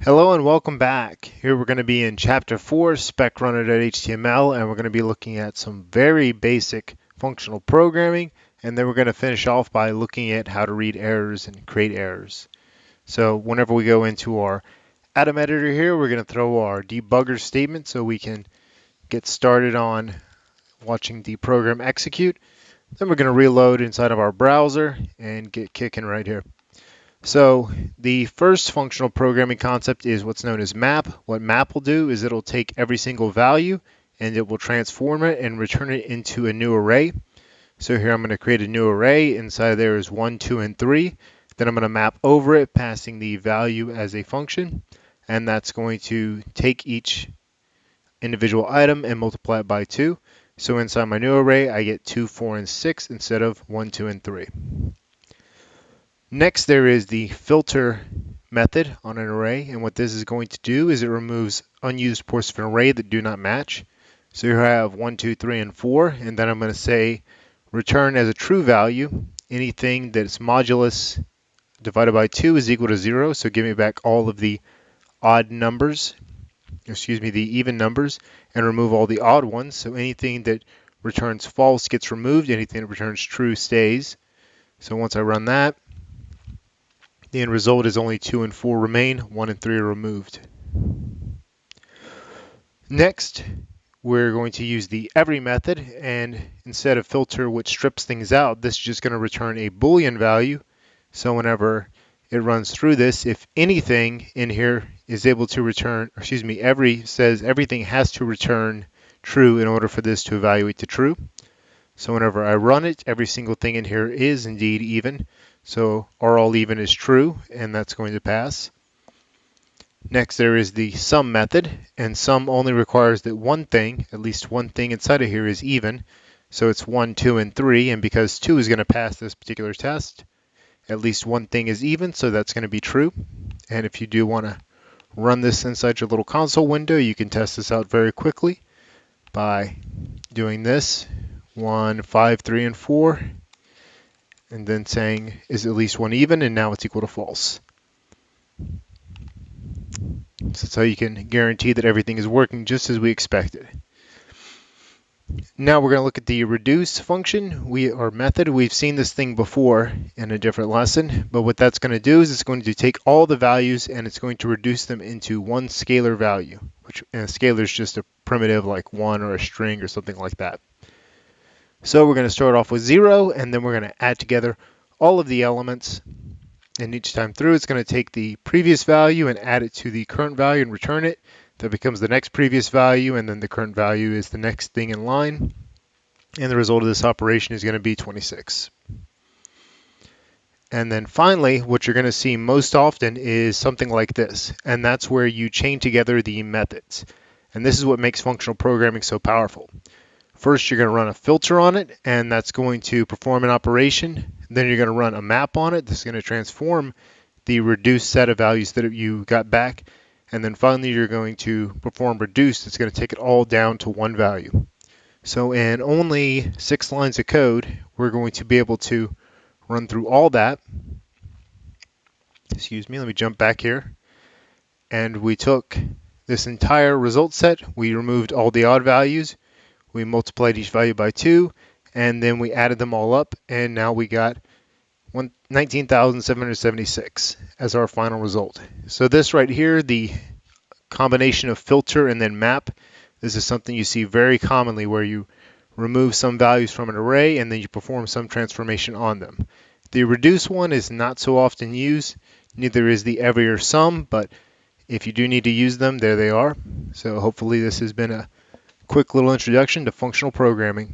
Hello and welcome back. Here we're going to be in Chapter 4, specrunner.html, and we're going to be looking at some very basic functional programming, and then we're going to finish off by looking at how to read errors and create errors. So whenever we go into our Atom editor here, we're going to throw our debugger statement so we can get started on watching the program execute. Then we're going to reload inside of our browser and get kicking right here. So the first functional programming concept is what's known as map. What map will do is it'll take every single value and it will transform it and return it into a new array. So here I'm going to create a new array. Inside there is 1, 2, and 3. Then I'm going to map over it, passing the value as a function. And that's going to take each individual item and multiply it by 2. So inside my new array, I get 2, 4, and 6 instead of 1, 2, and 3. Next, there is the filter method on an array, and what this is going to do is it removes unused ports of an array that do not match. So here I have 1, 2, 3, and 4, and then I'm going to say return as a true value anything that's modulus divided by 2 is equal to 0, so give me back all of the odd numbers, the even numbers, and remove all the odd ones. So anything that returns false gets removed, anything that returns true stays. So once I run that, the end result is only 2 and 4 remain, 1 and 3 are removed. Next, we're going to use the every method, and instead of filter which strips things out, this is just going to return a Boolean value. So whenever it runs through this, if anything in here is able to return, every says everything has to return true in order for this to evaluate to true. So whenever I run it, every single thing in here is indeed even. So are all even is true, and that's going to pass. Next, there is the sum method, and sum only requires that one thing, at least one thing inside of here is even. So it's 1, 2, and 3, and because 2 is going to pass this particular test, at least one thing is even, so that's going to be true. And if you do want to run this inside your little console window, you can test this out very quickly by doing this. 1, 5, 3, and 4, and then saying is at least one even, and now it's equal to false. So that's how you can guarantee that everything is working just as we expected. Now we're going to look at the reduce function, or method. We've seen this thing before in a different lesson, but what that's going to do is it's going to take all the values and it's going to reduce them into one scalar value, which a scalar is just a primitive like 1 or a string or something like that. So we're going to start off with 0, and then we're going to add together all of the elements. And each time through, it's going to take the previous value and add it to the current value and return it. That becomes the next previous value, and then the current value is the next thing in line. And the result of this operation is going to be 26. And then finally, what you're going to see most often is something like this. And that's where you chain together the methods. And this is what makes functional programming so powerful. First, you're going to run a filter on it, and that's going to perform an operation. Then you're going to run a map on it. This is going to transform the reduced set of values that you got back. And then finally, you're going to perform reduce. It's going to take it all down to one value. So in only 6 lines of code, we're going to be able to run through all that. Let me jump back here. And we took this entire result set. We removed all the odd values. We multiplied each value by 2, and then we added them all up, and now we got 19,776 as our final result. So this right here, the combination of filter and then map, this is something you see very commonly where you remove some values from an array and then you perform some transformation on them. The reduce one is not so often used, neither is the every or sum, but if you do need to use them, there they are. So hopefully this has been a quick little introduction to functional programming.